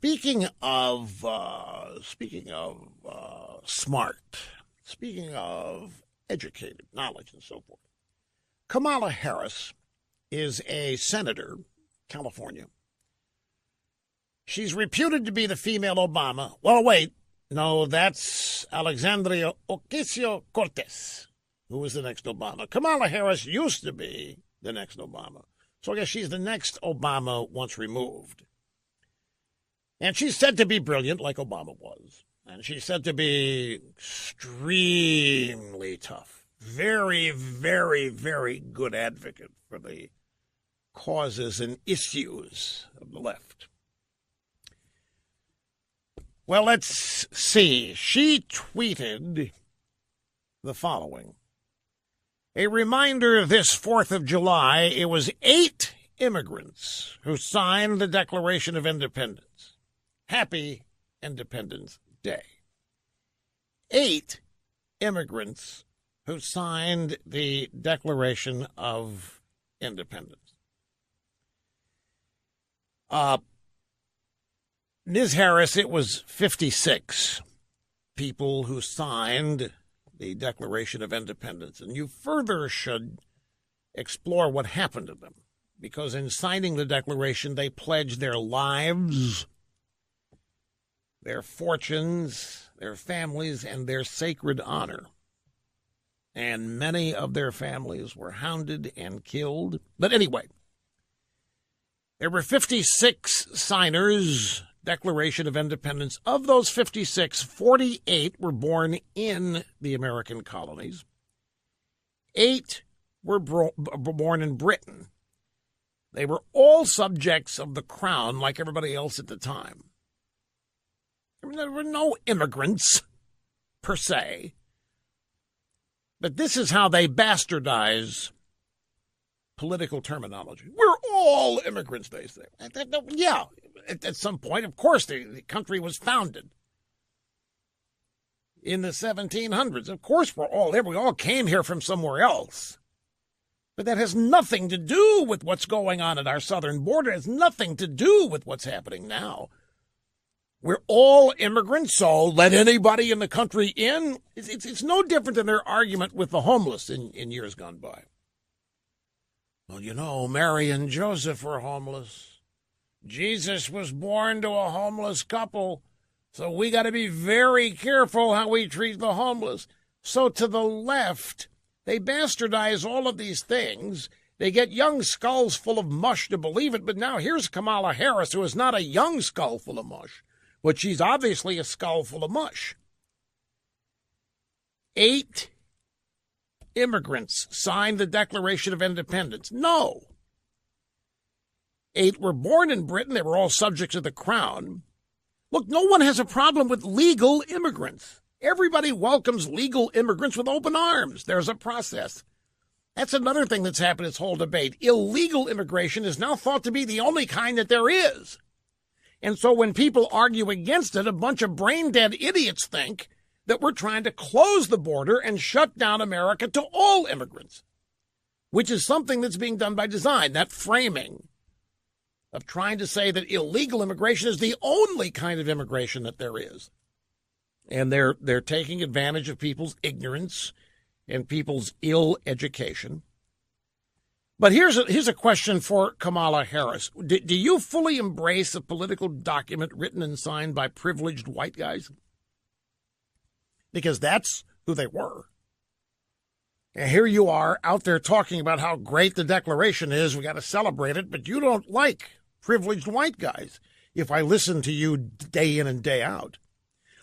Speaking of smart, speaking of educated, knowledge, and so forth, Kamala Harris is a senator, California. She's reputed to be the female Obama. Well, wait, no, that's Alexandria Ocasio-Cortez, who was the next Obama. Kamala Harris used to be the next Obama. So I guess she's the next Obama once removed. And she's said to be brilliant, like Obama was. And she's said to be extremely tough. Very, very, very good advocate for the causes and issues of the left. Well, let's see. She tweeted the following. A reminder this 4th of July, it was 8 immigrants who signed the Declaration of Independence. Happy Independence Day. 8 immigrants who signed the Declaration of Independence. Ms. Harris, it was 56 people who signed the Declaration of Independence, and you further should explore what happened to them, because in signing the Declaration, they pledged their lives, their fortunes, their families, and their sacred honor. And many of their families were hounded and killed. But anyway, there were 56 signers, Declaration of Independence. Of those 56, 48 were born in the American colonies. 8 were born in Britain. They were all subjects of the crown like everybody else at the time. There were no immigrants, per se. But this is how they bastardize political terminology. We're all immigrants, they say. Yeah, at some point, of course, the country was founded in the 1700s. Of course, we're all here. We all came here from somewhere else. But that has nothing to do with what's going on at our southern border. It has nothing to do with what's happening now. We're all immigrants, so let anybody in the country in. It's no different than their argument with the homeless in years gone by. Well, you know, Mary and Joseph were homeless. Jesus was born to a homeless couple, so we got to be very careful how we treat the homeless. So to the left, they bastardize all of these things. They get young skulls full of mush to believe it, but now here's Kamala Harris, who is not a young skull full of mush. But she's obviously a skull full of mush. 8 immigrants signed the Declaration of Independence. No. 8 were born in Britain. They were all subjects of the crown. Look, no one has a problem with legal immigrants. Everybody welcomes legal immigrants with open arms. There's a process. That's another thing that's happened in this whole debate. Illegal immigration is now thought to be the only kind that there is. And so when people argue against it, a bunch of brain-dead idiots think that we're trying to close the border and shut down America to all immigrants, which is something that's being done by design, that framing of trying to say that illegal immigration is the only kind of immigration that there is. And they're taking advantage of people's ignorance and people's ill education. But here's a question for Kamala Harris. Do you fully embrace a political document written and signed by privileged white guys? Because that's who they were. And here you are out there talking about how great the Declaration is. We got to celebrate it. But you don't like privileged white guys, if I listen to you day in and day out.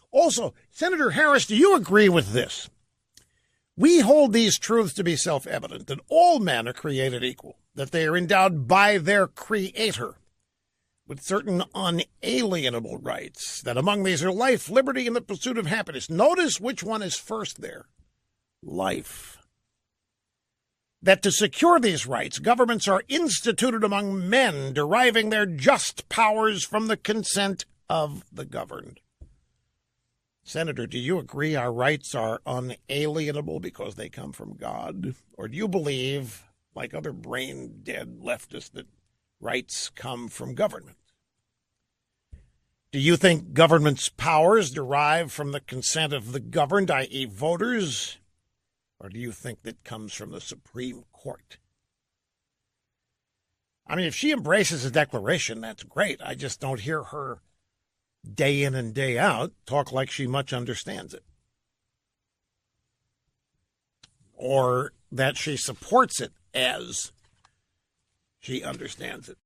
Also, Senator Harris, do you agree with this? We hold these truths to be self-evident, that all men are created equal, that they are endowed by their Creator with certain unalienable rights, that among these are life, liberty, and the pursuit of happiness. Notice which one is first there. Life. That to secure these rights, governments are instituted among men, deriving their just powers from the consent of the governed. Senator, do you agree our rights are unalienable because they come from God? Or do you believe, like other brain-dead leftists, that rights come from government? Do you think government's powers derive from the consent of the governed, i.e. voters, or do you think that comes from the Supreme Court? I mean, if she embraces the Declaration, that's great. I just don't hear her day in and day out talk like she much understands it, or that she supports it as she understands it.